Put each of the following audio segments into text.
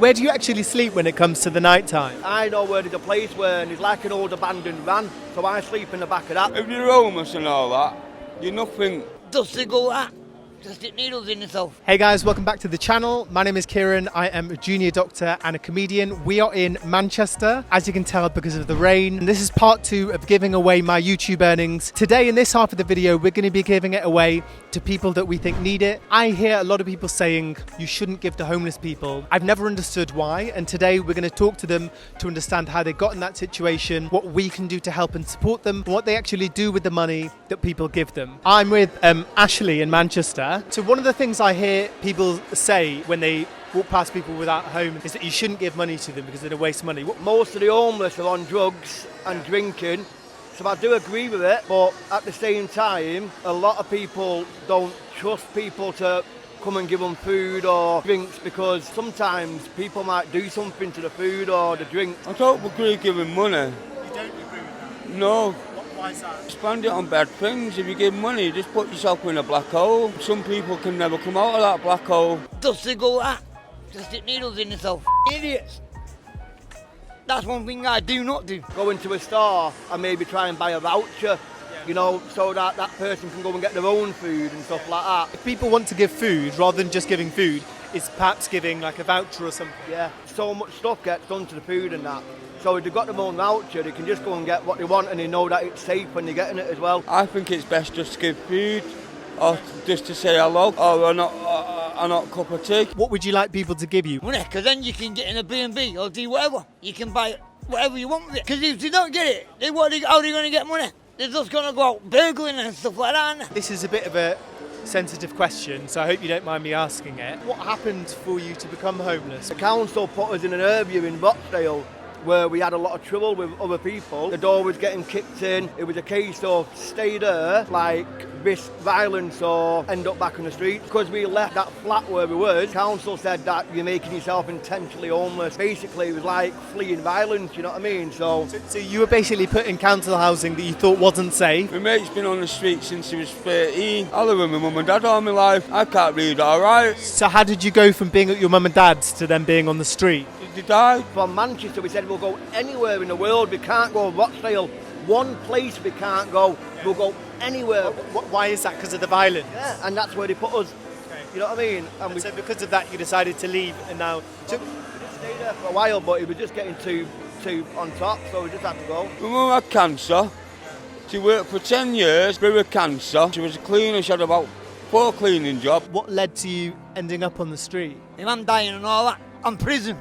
Where do you actually sleep when it comes to the night time? I know where there's a place where there's like an old abandoned van, so I sleep in the back of that. If you're homeless and all that, you're nothing. Just to go that. Just stick needles in yourself. Hey guys, welcome back to the channel. My name is Kiran. I am a junior doctor and a comedian. We are in Manchester, as you can tell because of the rain. And this is part 2 of giving away my YouTube earnings. Today in this half of the video, we're going to be giving it away to people that we think need it. I hear a lot of people saying you shouldn't give to homeless people. I've never understood why, and today we're going to talk to them to understand how they got in that situation, what we can do to help and support them, what they actually do with the money that people give them. I'm with Ashley in Manchester. So one of the things I hear people say when they walk past people without a home is that you shouldn't give money to them because they're a waste of money. Most of the homeless are on drugs and drinking, so I do agree with it, but at the same time, a lot of people don't trust people to come and give them food or drinks because sometimes people might do something to the food or the drink. I don't agree giving money. You don't agree with that? No. Why is that? Spend it on bad things. If you give money, you just put yourself in a black hole. Some people can never come out of that black hole. Just to go that. Just stick needles in yourself. Idiots. That's one thing I do not do. Go into a store and maybe try and buy a voucher, you know, so that that person can go and get their own food and stuff like that. If people want to give food rather than just giving food, it's perhaps giving like a voucher or something. Yeah, so much stuff gets done to the food and that. So if they've got their own voucher, they can just go and get what they want and they know that it's safe when they're getting it as well. I think it's best just to give food or just to say hello or a cup of tea. What would you like people to give you? Money, because then you can get in a B&B or do whatever. You can buy whatever you want with it. Because if they don't get it, how are they going to get money? They're just going to go out burgling and stuff like that. Aren't they? This is a bit of a sensitive question, so I hope you don't mind me asking it. What happened for you to become homeless? The council put us in an area in Rochdale where we had a lot of trouble with other people. The door was getting kicked in. It was a case of stay there, like risk violence or end up back on the street. Because we left that flat where we were, council said that you're making yourself intentionally homeless. Basically, it was like fleeing violence, you know what I mean? So you were basically put in council housing that you thought wasn't safe? My mate's been on the street since he was 13. I live with my mum and dad all my life. I can't read all right. So how did you go from being at your mum and dad's to then being on the street? They died. From Manchester, we said we'll go anywhere in the world. We can't go Rochdale. One place we can't go. We'll go anywhere. Why is that? Because of the violence? Yeah, and that's where they put us. Okay. You know what I mean? And so because of that, you decided to leave, and now... We did stay there for a while, but it was just getting too on top, so we just had to go. My mum had cancer. She worked for 10 years with cancer. She was a cleaner. She had about 4 cleaning jobs. What led to you ending up on the street? If I'm dying and all that, I'm prison.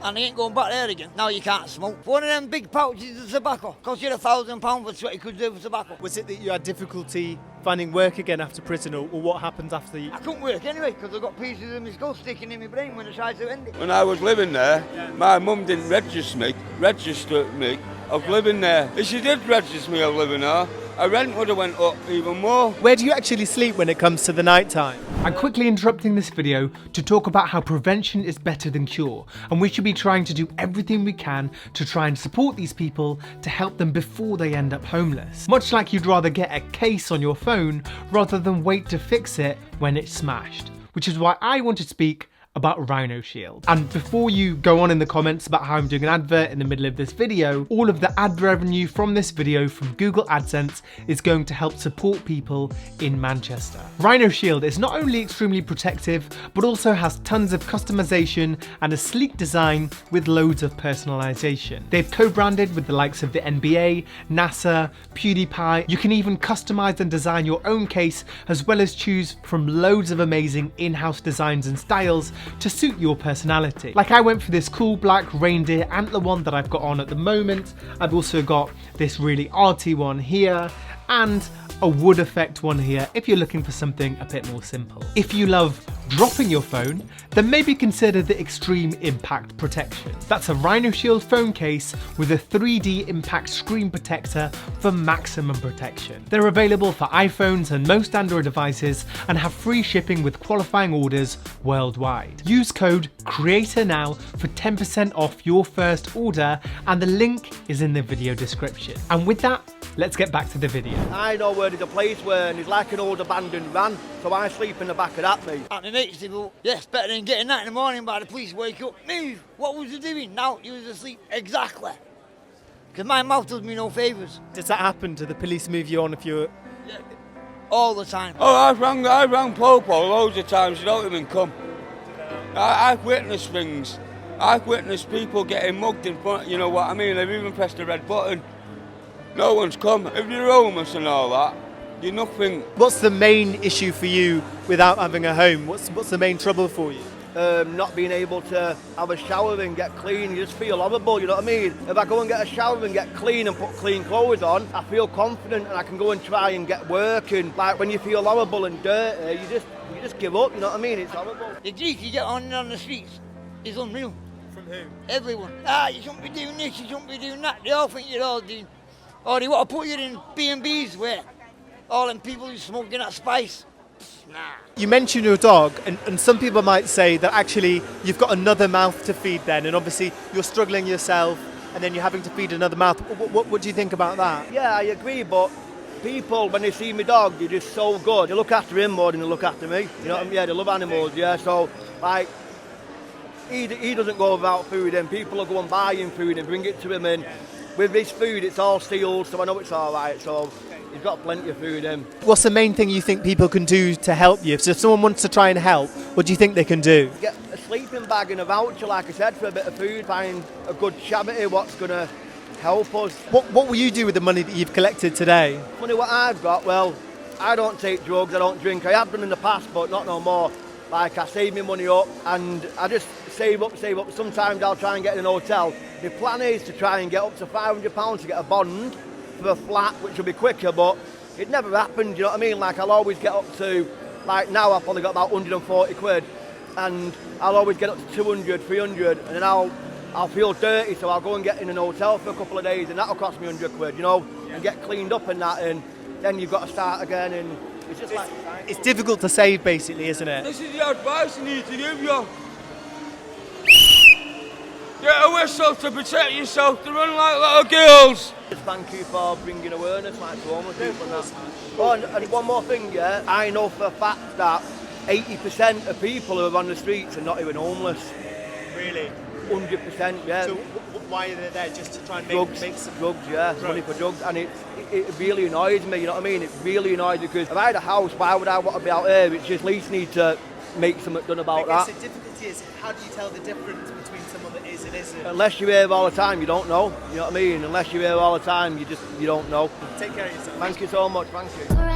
And I ain't going back there again. Now you can't smoke. One of them big pouches of tobacco cost you £1,000 for 20 quid worth of tobacco. Was it that you had difficulty finding work again after prison, or what happened after you... I couldn't work anyway because I got pieces of my skull sticking in my brain when I tried to end it. When I was living there, my mum didn't register me of living there. If she did register me of living there, our rent would have went up even more. Where do you actually sleep when it comes to the night time? I'm quickly interrupting this video to talk about how prevention is better than cure, and we should be trying to do everything we can to try and support these people to help them before they end up homeless. Much like you'd rather get a case on your phone rather than wait to fix it when it's smashed. Which is why I want to speak about RhinoShield. And before you go on in the comments about how I'm doing an advert in the middle of this video, all of the ad revenue from this video from Google AdSense is going to help support people in Manchester. RhinoShield is not only extremely protective, but also has tons of customization and a sleek design with loads of personalization. They've co-branded with the likes of the NBA, NASA, PewDiePie. You can even customize and design your own case, as well as choose from loads of amazing in-house designs and styles to suit your personality. Like I went for this cool black reindeer antler one that I've got on at the moment. I've also got this really arty one here and a wood effect one here if you're looking for something a bit more simple. If you love dropping your phone, then maybe consider the Extreme Impact Protection. That's a RhinoShield phone case with a 3D impact screen protector for maximum protection. They're available for iPhones and most Android devices and have free shipping with qualifying orders worldwide. Use code CREATORNOW for 10% off your first order, and the link is in the video description. And with that, let's get back to the video. I know where there's a place where there's like an old abandoned van, so I sleep in the back of that, mate. And my mate said, well, yes, better than getting that in the morning by the police wake up. Move, what was you doing? Now you was asleep. Exactly. Because my mouth does me no favours. Does that happen? Do the police move you on if you're... Yeah. All the time. Oh, I rang Popo loads of times, they don't even come. I've witnessed things. I've witnessed people getting mugged in front, you know what I mean? They've even pressed the red button. No one's come. If you're homeless and all that, you're nothing. What's the main issue for you without having a home? What's the main trouble for you? Not being able to have a shower and get clean, you just feel horrible, you know what I mean? If I go and get a shower and get clean and put clean clothes on, I feel confident and I can go and try and get work. And like when you feel horrible and dirty, you just give up, you know what I mean? It's horrible. The grief you get on the streets is unreal. From who? Everyone. You shouldn't be doing this, you shouldn't be doing that. They all think you're all doing... Or they want to put you in B&Bs where all them people who smoking that spice. Nah. You mentioned your dog, and some people might say that actually you've got another mouth to feed then, and obviously you're struggling yourself, and then you're having to feed another mouth. What do you think about that? Yeah, I agree, but people, when they see my dog, they're just so good. They look after him more than they look after me. You know what I mean? Yeah, they love animals, yeah. So, like, he doesn't go without food, and people will go and buy him food and bring it to him, and with his food, it's all sealed, so I know it's all right. So he's got plenty of food in. What's the main thing you think people can do to help you? So if someone wants to try and help, what do you think they can do? Get a sleeping bag and a voucher, like I said, for a bit of food. Find a good charity, what's going to help us. What will you do with the money that you've collected today? Money what I've got, well, I don't take drugs, I don't drink. I have done in the past, but not no more. Like, I save my money up and I just save up. Sometimes I'll try and get in an hotel. The plan is to try and get up to £500 to get a bond for a flat, which will be quicker, but it never happened, you know what I mean? Like, I'll always get up to, like now I've probably got about 140 quid, and I'll always get up to 200, 300, and then I'll feel dirty, so I'll go and get in an hotel for a couple of days, and that'll cost me 100 quid, you know, and get cleaned up and that, and then you've got to start again, and it's just like... It's difficult to save, basically, isn't it? This is the advice I need to give you. Get a whistle to protect yourself, to run like little girls. Just thank you for bringing awareness like to homeless people and that. Oh, and one more thing, yeah, I know for a fact that 80% of people who are on the streets are not even homeless. Really? 100%, yeah. So why are they there? Just to try and make some... Drugs, yeah, money for drugs, and it really annoys me, you know what I mean? It really annoys me, because if I had a house, why would I want to be out here? It's just at least need to make something done about that. The difficulty is, how do you tell the difference between someone that is and isn't? Unless you're here all the time, you don't know, you know what I mean? Unless you're here all the time, you don't know. Take care of yourself. Thank you so much, thank you.